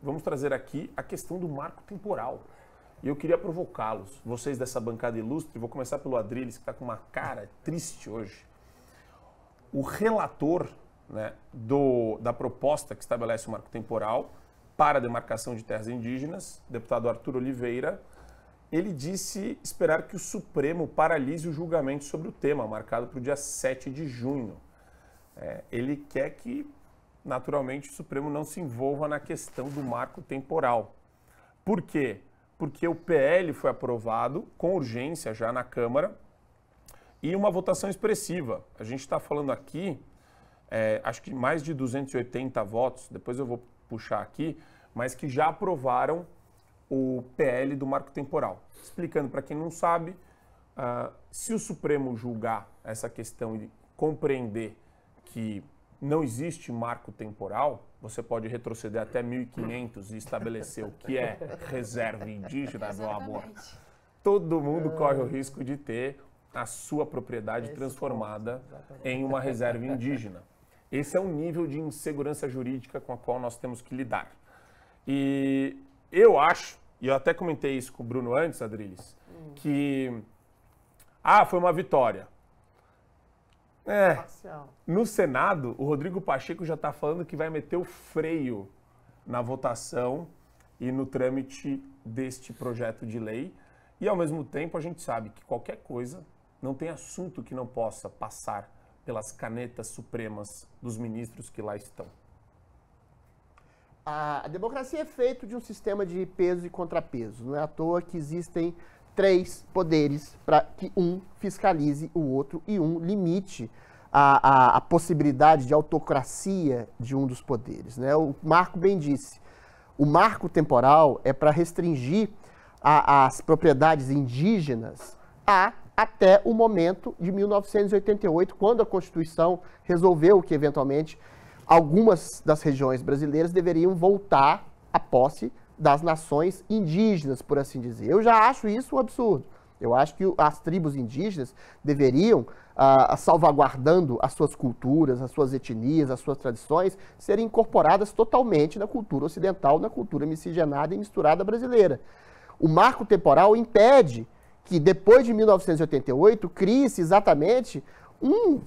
vamos trazer aqui a questão do marco temporal. E eu queria provocá-los, vocês dessa bancada ilustre, vou começar pelo Adriles, que está com uma cara triste hoje. O relator, né, da proposta que estabelece o marco temporal para a demarcação de terras indígenas, deputado Arthur Oliveira, ele disse esperar que o Supremo paralise o julgamento sobre o tema, marcado para o dia 7 de junho. Ele quer que, naturalmente, o Supremo não se envolva na questão do marco temporal. Por quê? Porque o PL foi aprovado com urgência já na Câmara e uma votação expressiva. A gente está falando aqui, acho que mais de 280 votos, depois eu vou puxar aqui, mas que já aprovaram o PL do marco temporal. Explicando para quem não sabe, se o Supremo julgar essa questão e compreender que não existe marco temporal, você pode retroceder até 1500 e estabelecer o que é reserva indígena, meu amor. Todo mundo corre o risco de ter a sua propriedade transformada em uma reserva indígena. Esse é um nível de insegurança jurídica com a qual nós temos que lidar. E eu acho, e eu até comentei isso com o Bruno antes, Adriles, que foi uma vitória. No Senado, o Rodrigo Pacheco já está falando que vai meter o freio na votação e no trâmite deste projeto de lei. E, ao mesmo tempo, a gente sabe que qualquer coisa, não tem assunto que não possa passar pelas canetas supremas dos ministros que lá estão. A democracia é feita de um sistema de peso e contrapeso. Não é à toa que existem 3 poderes para que um fiscalize o outro e um limite a possibilidade de autocracia de um dos poderes, né? O Marco bem disse, o marco temporal é para restringir as propriedades indígenas até o momento de 1988, quando a Constituição resolveu que, eventualmente, algumas das regiões brasileiras deveriam voltar à posse das nações indígenas, por assim dizer. Eu já acho isso um absurdo. Eu acho que as tribos indígenas deveriam, salvaguardando as suas culturas, as suas etnias, as suas tradições, serem incorporadas totalmente na cultura ocidental, na cultura miscigenada e misturada brasileira. O marco temporal impede que, depois de 1988, crie-se exatamente um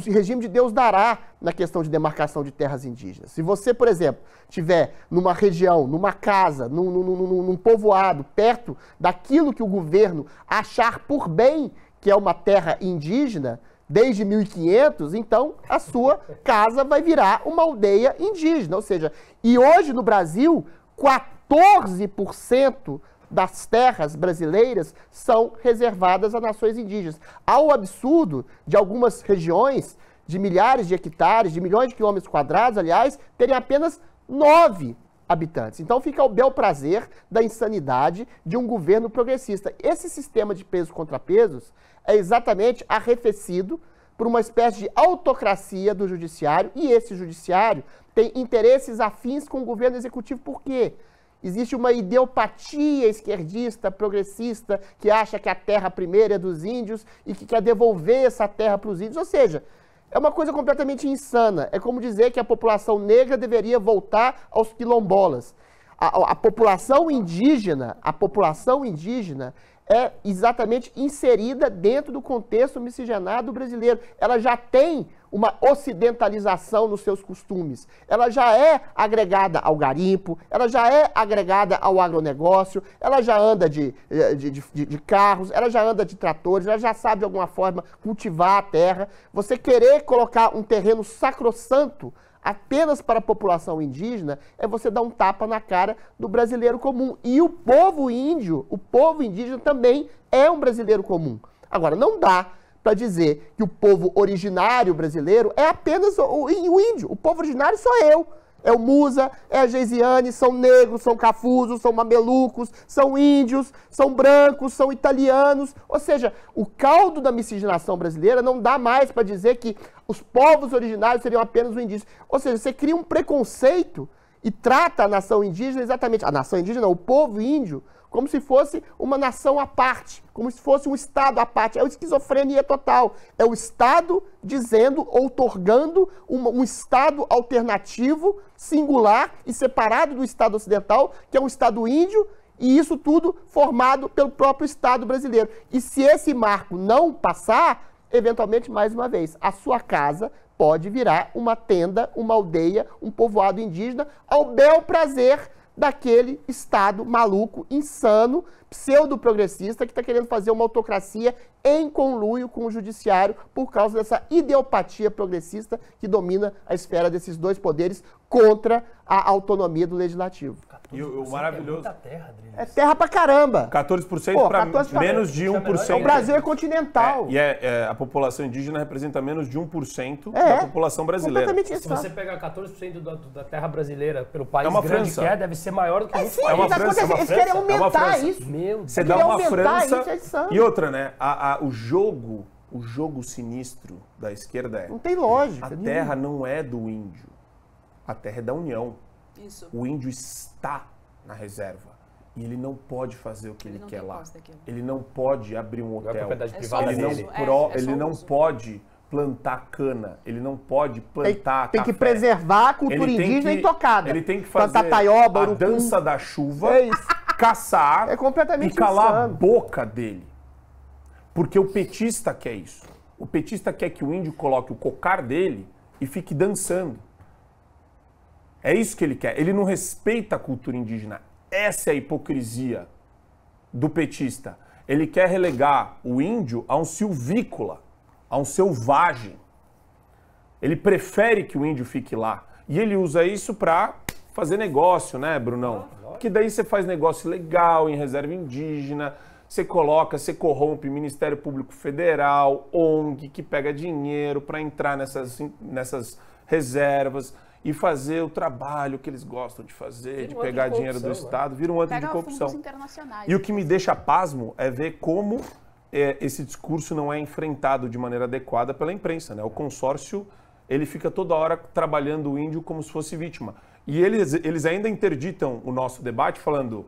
regime de Deus dará na questão de demarcação de terras indígenas. Se você, por exemplo, tiver numa região, numa casa, num povoado, perto daquilo que o governo achar por bem que é uma terra indígena, desde 1500, então a sua casa vai virar uma aldeia indígena. Ou seja, e hoje no Brasil, 14% das terras brasileiras são reservadas a nações indígenas. Ao absurdo de algumas regiões de milhares de hectares, de milhões de quilômetros quadrados, aliás, terem apenas 9 habitantes. Então fica ao bel prazer da insanidade de um governo progressista. Esse sistema de pesos contra pesos é exatamente arrefecido por uma espécie de autocracia do judiciário, e esse judiciário tem interesses afins com o governo executivo. Por quê? Existe uma ideopatia esquerdista, progressista, que acha que a terra primeira é dos índios e que quer devolver essa terra para os índios. Ou seja, é uma coisa completamente insana. É como dizer que a população negra deveria voltar aos quilombolas. A população indígena é exatamente inserida dentro do contexto miscigenado brasileiro. Ela já tem uma ocidentalização nos seus costumes. Ela já é agregada ao garimpo, ela já é agregada ao agronegócio, ela já anda de carros, ela já anda de tratores, ela já sabe de alguma forma cultivar a terra. Você querer colocar um terreno sacrossanto apenas para a população indígena é você dar um tapa na cara do brasileiro comum. E o povo indígena também é um brasileiro comum. Agora, não dá para dizer que o povo originário brasileiro é apenas o índio. O povo originário sou eu. É o Musa, é a Geisiane, são negros, são cafusos, são mamelucos, são índios, são brancos, são italianos. Ou seja, o caldo da miscigenação brasileira não dá mais para dizer que os povos originários seriam apenas o indígena. Ou seja, você cria um preconceito e trata a nação indígena exatamente, a nação indígena, o povo índio, como se fosse uma nação à parte, como se fosse um Estado à parte. É uma esquizofrenia total. É o Estado dizendo, outorgando um Estado alternativo, singular e separado do Estado ocidental, que é um Estado índio, e isso tudo formado pelo próprio Estado brasileiro. E se esse marco não passar, eventualmente, mais uma vez, a sua casa pode virar uma tenda, uma aldeia, um povoado indígena, ao bel prazer daquele Estado maluco, insano, pseudo-progressista, que está querendo fazer uma autocracia em conluio com o judiciário por causa dessa ideopatia progressista que domina a esfera desses dois poderes contra a autonomia do legislativo. E o maravilhoso... É terra pra caramba. 14% para menos de 1%. O Brasil é continental. A população indígena representa menos de 1% da população brasileira. Se você pegar 14% da terra brasileira pelo país uma grande França. que é, deve ser maior do que Sim, É uma França, eles querem aumentar isso. Meu Deus. Você dá uma França... Isso, é insano. E outra, né? O jogo sinistro da esquerda é... Não tem lógica. A terra não é do índio. A terra é da União. Isso. O índio está na reserva. E ele não pode fazer o que ele quer lá. Ele não pode abrir um Não é hotel. propriedade É privada só Ele dele. ele não pode plantar cana. Ele não pode plantar Tem que café. preservar a cultura Ele tem indígena que- intocada. Ele tem que fazer Plantar taioba, a urucum. dança da chuva, É isso. caçar É completamente e calar a insano. boca dele. Porque o petista quer isso. O petista quer que o índio coloque o cocar dele e fique dançando. É isso que ele quer. Ele não respeita a cultura indígena. Essa é a hipocrisia do petista. Ele quer relegar o índio a um silvícola, a um selvagem. Ele prefere que o índio fique lá. E ele usa isso para fazer negócio, né, Brunão? Porque daí você faz negócio legal em reserva indígena, você coloca, você corrompe Ministério Público Federal, ONG, que pega dinheiro para entrar nessas reservas e fazer o trabalho que eles gostam de fazer, de um pegar antro de dinheiro do corrupção, Estado, vira um antro de Pega corrupção. fundos internacionais. E o que me deixa pasmo é ver como esse discurso não é enfrentado de maneira adequada pela imprensa, né? O consórcio, ele fica toda hora trabalhando o índio como se fosse vítima. E eles ainda interditam o nosso debate falando,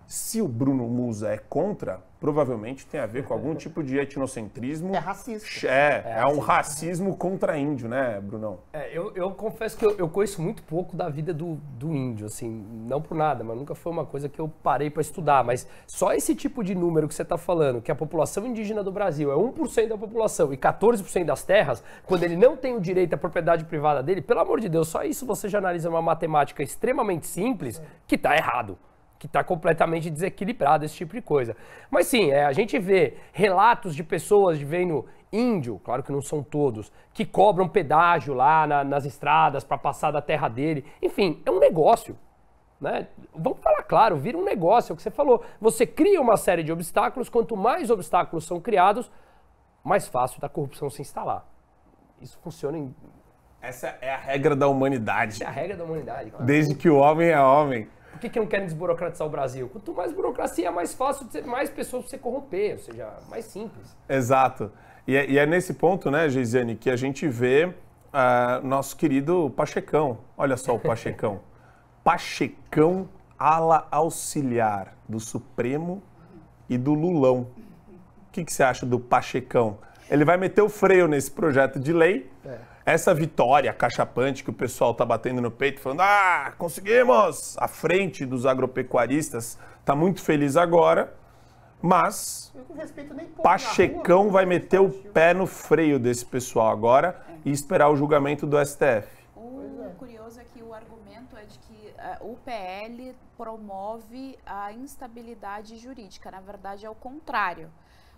se o Bruno Musa é contra, provavelmente tem a ver com algum tipo de etnocentrismo. É racista. É um racismo contra índio, né, Brunão? Eu confesso que eu conheço muito pouco da vida do índio, assim, não por nada, mas nunca foi uma coisa que eu parei para estudar. Mas só esse tipo de número que você está falando, que a população indígena do Brasil é 1% da população e 14% das terras, quando ele não tem o direito à propriedade privada dele, pelo amor de Deus, só isso você já analisa uma matemática extremamente simples que está errado. Que está completamente desequilibrado, esse tipo de coisa. Mas sim, a gente vê relatos de pessoas vendo índio, claro que não são todos, que cobram pedágio lá nas estradas para passar da terra dele. Enfim, é um negócio. Né? Vamos falar claro, vira um negócio, é o que você falou. Você cria uma série de obstáculos, quanto mais obstáculos são criados, mais fácil da corrupção se instalar. Isso funciona em... Essa é a regra da humanidade. Essa é a regra da humanidade. Claro. Desde que o homem é homem. Por que não querem desburocratizar o Brasil? Quanto mais burocracia, mais fácil, mais pessoas para você corromper, ou seja, mais simples. Exato. E é nesse ponto, né, Geisiane, que a gente vê nosso querido Pachecão. Olha só o Pachecão. Pachecão, ala auxiliar do Supremo e do Lulão. O que você acha do Pachecão? Ele vai meter o freio nesse projeto de lei. Essa vitória cachapante que o pessoal tá batendo no peito, falando, conseguimos! À frente dos agropecuaristas, tá muito feliz agora, mas Pachecão vai meter o pé no freio desse pessoal agora e esperar o julgamento do STF. O curioso é que o argumento é de que o PL promove a instabilidade jurídica. Na verdade, é o contrário.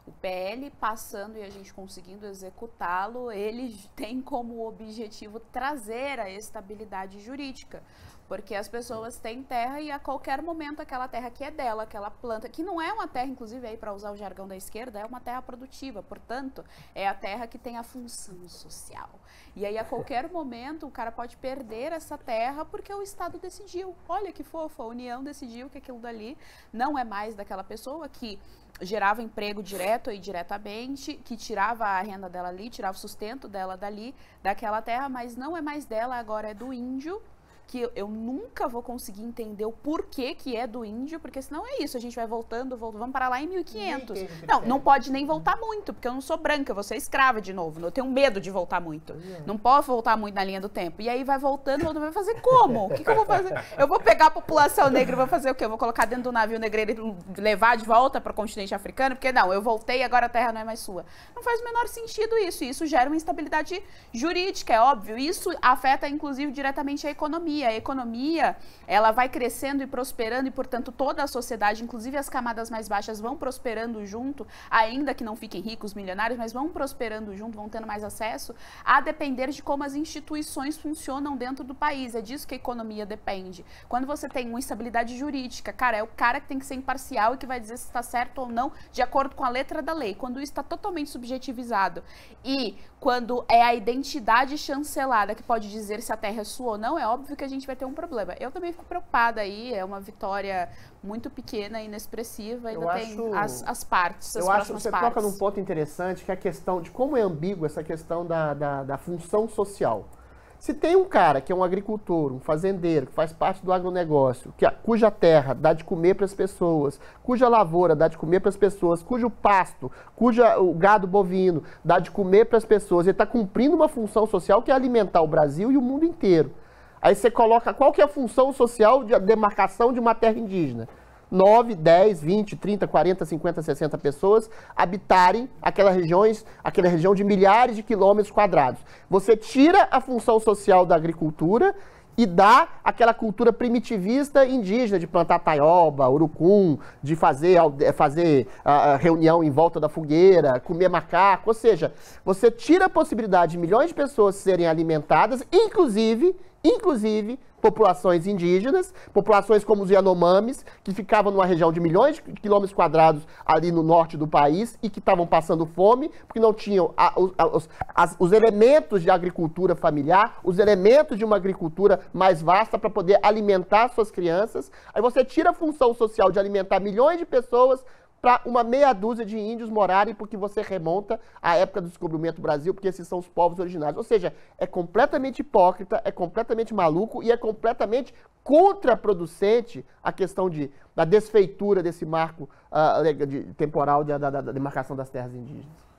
O PL passando e a gente conseguindo executá-lo, ele tem como objetivo trazer a estabilidade jurídica. Porque as pessoas têm terra e a qualquer momento aquela terra que é dela, aquela planta, que não é uma terra, inclusive aí para usar o jargão da esquerda, é uma terra produtiva, portanto, é a terra que tem a função social. E aí a qualquer momento o cara pode perder essa terra porque o Estado decidiu. Olha que fofo, a União decidiu que aquilo dali não é mais daquela pessoa que gerava emprego direto ou indiretamente, que tirava a renda dela ali, tirava o sustento dela dali, daquela terra, mas não é mais dela, agora é do índio. que eu nunca vou conseguir entender o porquê que é do índio, porque senão é isso, a gente vai voltando, vamos parar lá em 1500. Não pode nem voltar muito, porque eu não sou branca, eu vou ser escrava de novo, eu tenho medo de voltar muito. Não posso voltar muito na linha do tempo. E aí vai voltando, vai fazer como? O que eu vou fazer? Eu vou pegar a população negra e vou fazer o quê? Eu vou colocar dentro do navio negreiro e levar de volta para o continente africano? Porque não, eu voltei e agora a terra não é mais sua. Não faz o menor sentido isso. Isso gera uma instabilidade jurídica, é óbvio. Isso afeta, inclusive, diretamente a economia. A economia, ela vai crescendo e prosperando e, portanto, toda a sociedade, inclusive as camadas mais baixas, vão prosperando junto, ainda que não fiquem ricos, milionários, mas vão prosperando junto, vão tendo mais acesso, a depender de como as instituições funcionam dentro do país. É disso que a economia depende. Quando você tem uma instabilidade jurídica, cara, é o cara que tem que ser imparcial e que vai dizer se está certo ou não, de acordo com a letra da lei. Quando isso está totalmente subjetivizado e quando é a identidade chancelada que pode dizer se a terra é sua ou não, é óbvio que a gente vai ter um problema. Eu também fico preocupada aí, é uma vitória muito pequena, inexpressiva, ainda tem as partes, as próximas partes. Eu acho que você toca num ponto interessante, que é a questão de como é ambígua essa questão da função social. Se tem um cara que é um agricultor, um fazendeiro, que faz parte do agronegócio, cuja terra dá de comer para as pessoas, cuja lavoura dá de comer para as pessoas, cujo pasto, o gado bovino dá de comer para as pessoas, ele está cumprindo uma função social que é alimentar o Brasil e o mundo inteiro. Aí você coloca qual que é a função social de demarcação de uma terra indígena. 9, 10, 20, 30, 40, 50, 60 pessoas habitarem aquela região de milhares de quilômetros quadrados. Você tira a função social da agricultura e dá aquela cultura primitivista indígena de plantar taioba, urucum, de fazer a reunião em volta da fogueira, comer macaco. Ou seja, você tira a possibilidade de milhões de pessoas serem alimentadas, inclusive populações indígenas, populações como os Yanomamis, que ficavam numa região de milhões de quilômetros quadrados ali no norte do país e que estavam passando fome, porque não tinham os elementos de agricultura familiar, os elementos de uma agricultura mais vasta para poder alimentar suas crianças. Aí você tira a função social de alimentar milhões de pessoas para uma meia dúzia de índios morarem, porque você remonta à época do descobrimento do Brasil, porque esses são os povos originários. Ou seja, é completamente hipócrita, é completamente maluco e é completamente contraproducente a questão da desfeitura desse marco temporal da demarcação das terras indígenas.